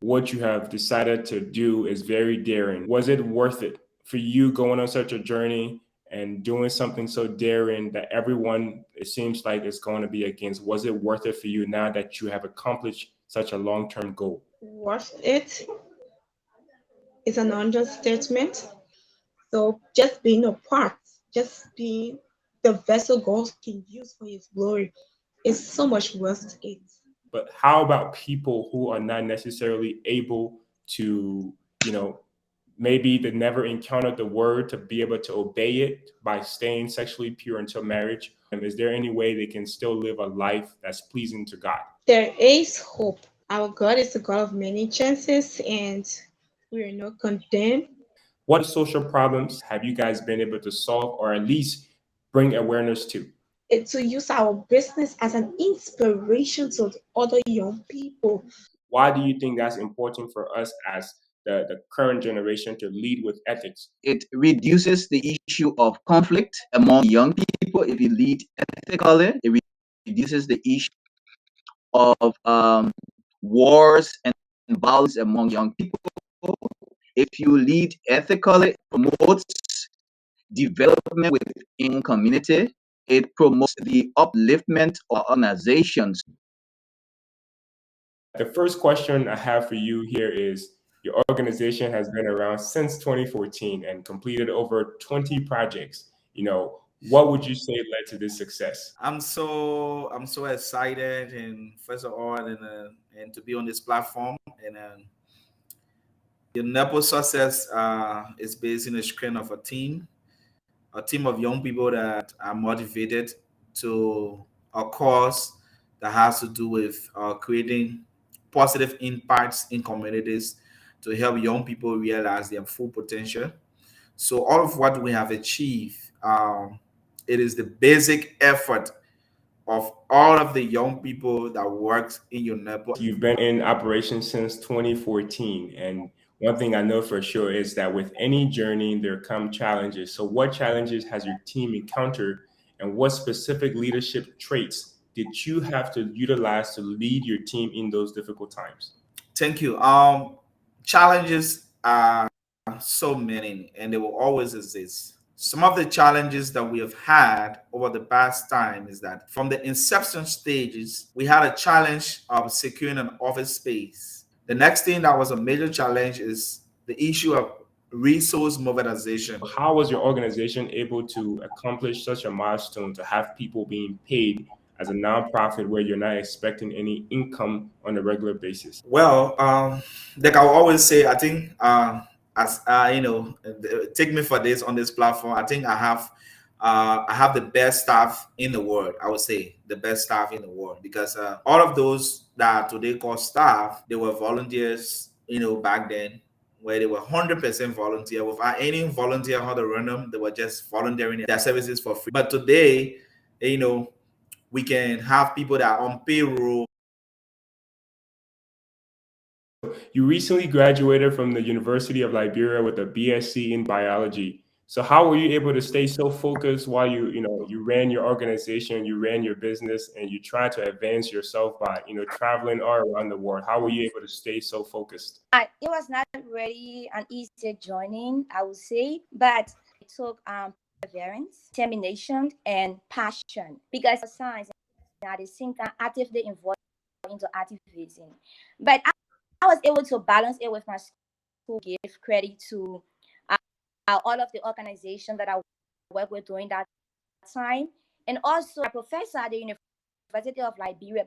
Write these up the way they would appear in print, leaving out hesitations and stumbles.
what you have decided to do is very daring. Was it worth it for you going on such a journey and doing something so daring that everyone, it seems like, is going to be against? Was it worth it for you now that you have accomplished such a long-term goal? Worth it is an understatement. So just being a part, just being the vessel God can use for His glory is so much worth it. But how about people who are not necessarily able to, maybe they never encountered the word to be able to obey it by staying sexually pure until marriage? And is there any way they can still live a life that's pleasing to God? There is hope. Our God is a God of many chances, and we are not condemned. What social problems have you guys been able to solve or at least bring awareness to? It's to use our business as an inspiration to other young people. Why do you think that's important for us as the current generation to lead with ethics? It reduces the issue of conflict among young people if you lead ethically. It reduces the issue of wars and violence among young people. If you lead ethically, it promotes development within community. It promotes the upliftment of organizations. The first question I have for you here is, your organization has been around since 2014 and completed over 20 projects. What would you say led to this success? I'm so excited, and first of all, and to be on this platform, and the Nepo success is based in the strength of a team of young people that are motivated to a cause that has to do with creating positive impacts in communities to help young people realize their full potential. So all of what we have achieved, it is the basic effort of all of the young people that works in your network. You've been in operation since 2014, and one thing I know for sure is that with any journey, there come challenges. So, what challenges has your team encountered, and what specific leadership traits did you have to utilize to lead your team in those difficult times? Thank you. Challenges are so many, and they will always exist. Some of the challenges that we have had over the past time is that from the inception stages, we had a challenge of securing an office space. The next thing that was a major challenge is the issue of resource mobilization. How was your organization able to accomplish such a milestone to have people being paid as a nonprofit where you're not expecting any income on a regular basis? Well, like I always say, I think as take me for this on this platform. I think I have the best staff in the world. I would say the best staff in the world because all of those that today call staff, they were volunteers. Back then, where they were 100% volunteer without any volunteer how to run them. They were just volunteering their services for free. But today, we can have people that are on payroll. You recently graduated from the University of Liberia with a BSc in biology. So how were you able to stay so focused while you ran your organization, you ran your business, and you tried to advance yourself by traveling all around the world? How were you able to stay so focused? It was not really an easy joining, I would say, but it took perseverance, determination, and passion because science and at the same time actively involved into activism. But I was able to balance it with my school, give credit to all of the organizations that I worked with during that time, and also a professor at the University of Liberia,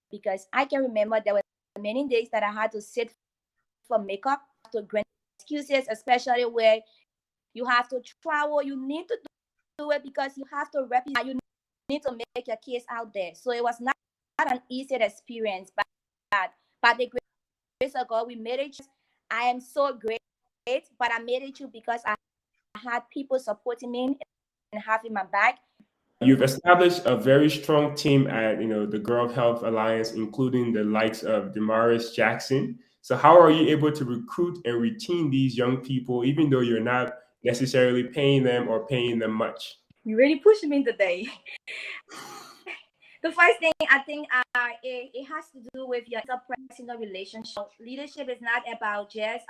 because I can remember there were many days that I had to sit for makeup, to grant excuses, especially where you have to travel. You need to do it because you have to represent. You need to make your case out there. So it was not an easy experience, but by the grace of God, we made it. I am so great, but I made it because I had people supporting me and having my back. You've established a very strong team at the Girl Health Alliance, including the likes of Demaris Jackson. So how are you able to recruit and retain these young people, even though you're not necessarily paying them or paying them much? You really pushed me today. The first thing I think it has to do with your interpersonal relationship. Leadership is not about just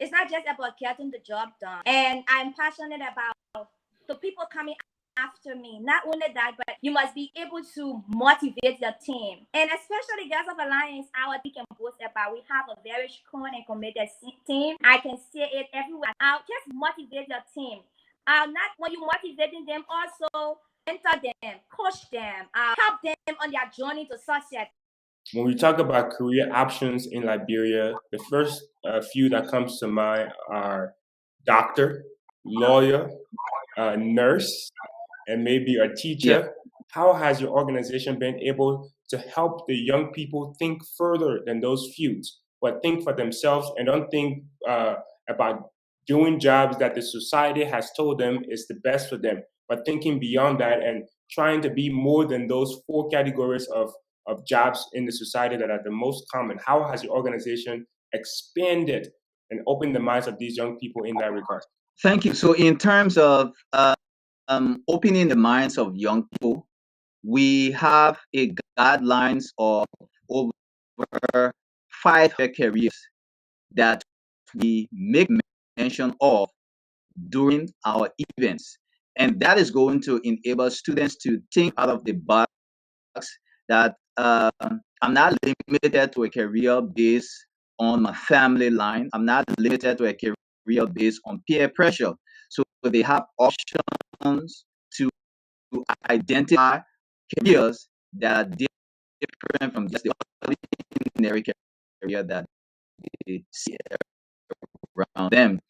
it's not just about getting the job done. And I'm passionate about the people coming after me. Not only that, but you must be able to motivate your team. And especially Girls of Alliance, our team can boast about. We have a very strong and committed team. I can see it everywhere. Just motivate your team. Not when you're motivating them, also mentor them, coach them, help them on their journey to success. When we talk about career options in Liberia, the first few that comes to mind are doctor, lawyer, nurse, and maybe a Yeah. teacher. How has your organization been able to help the young people think further than those fields, but think for themselves and don't think about doing jobs that the society has told them is the best for them, but thinking beyond that and trying to be more than those four categories of jobs in the society that are the most common? How has your organization expanded and opened the minds of these young people in that regard? Thank you. So, in terms of opening the minds of young people, we have a guidelines of over 500 careers that we make mention of during our events, and that is going to enable students to think out of the box. That I'm not limited to a career based on my family line. I'm not limited to a career based on peer pressure. So they have options to identify careers that are different from just the ordinary career that they see around them.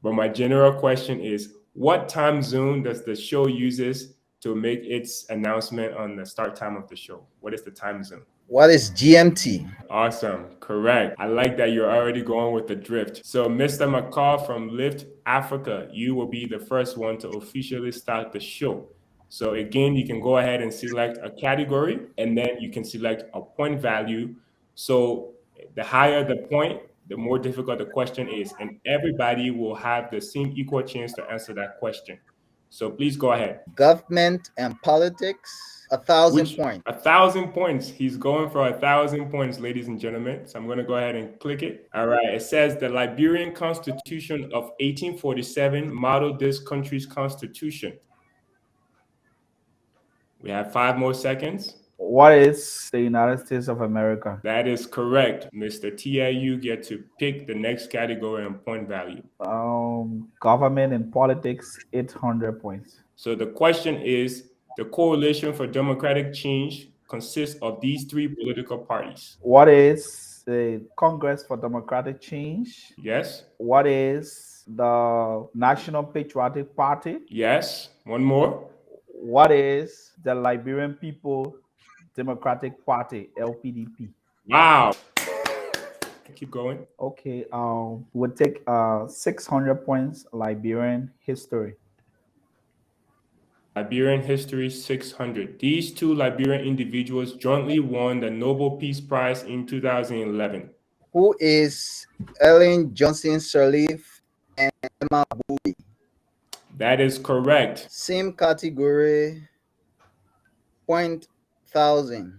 But my general question is, what time zone does the show uses to make its announcement on the start time of the show? What is the time zone? What is GMT? Awesome. Correct. I like that you're already going with the drift. So, Mr. McCall from Lyft Africa, you will be the first one to officially start the show. So, again, you can go ahead and select a category and then you can select a point value. So, the higher the point, the more difficult the question is. And everybody will have the same equal chance to answer that question. So, please go ahead. Government and politics, 1,000 Which points. 1,000 points. He's going for 1,000 points, ladies and gentlemen. So I'm going to go ahead and click it. All right. It says the Liberian Constitution of 1847 modeled this country's constitution. We have 5 more seconds. What is the United States of America? That is correct, Mr. Tia. You get to pick the next category and point value. Government and politics, 800 points. So the question is, the Coalition for Democratic Change consists of these 3 political parties. What is the Congress for Democratic Change? Yes. What is the National Patriotic Party? Yes. One more. What is the Liberian People Democratic Party, LPDP? Wow. Keep going. Okay, we'll take 600 points Liberian history. Liberian history 600. These 2 Liberian individuals jointly won the Nobel Peace Prize in 2011. Who is Ellen Johnson Sirleaf and Emma Bowie? That is correct. Same category, 1,000.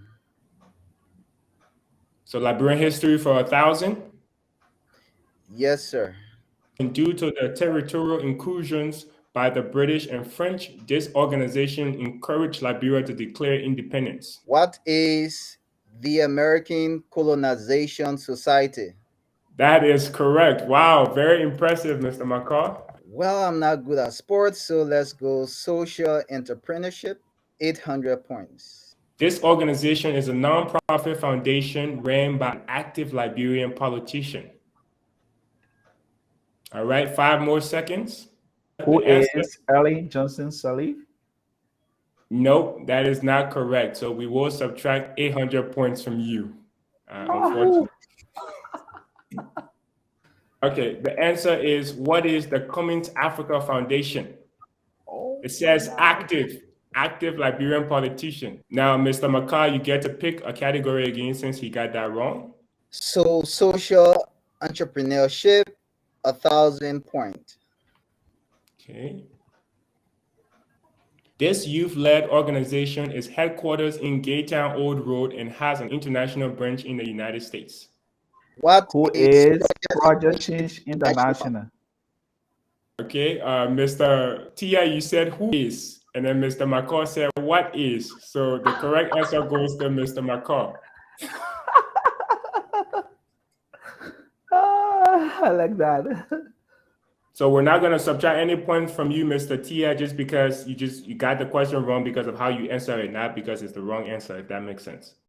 So Liberian history for 1,000. Yes, sir. And due to the territorial incursions by the British and French, this organization encouraged Liberia to declare independence. What is the American Colonization Society? That is correct. Wow, very impressive, Mr. McCaw. Well, I'm not good at sports, so let's go social entrepreneurship, 800 points. This organization is a non-profit foundation ran by an active Liberian politician. All right, 5 more seconds. Who is Ellen Johnson Sirleaf? Nope, that is not correct. So we will subtract 800 points from you, unfortunately. Okay, the answer is, what is the Cummins Africa Foundation? It says active Liberian politician. Now, Mr. McCall, you get to pick a category again since he got that wrong. So social entrepreneurship, 1,000 points. Okay. This youth-led organization is headquartered in Gaytown Old Road and has an international branch in the United States. What Who is is Project Project Change International? Okay, Mr. Tia, you said who is, and then Mr. McCall said what is. So the correct answer goes to Mr. McCall. I like that. So we're not going to subtract any points from you, Mr. Tia, just because you got the question wrong because of how you answer it, not because it's the wrong answer, if that makes sense.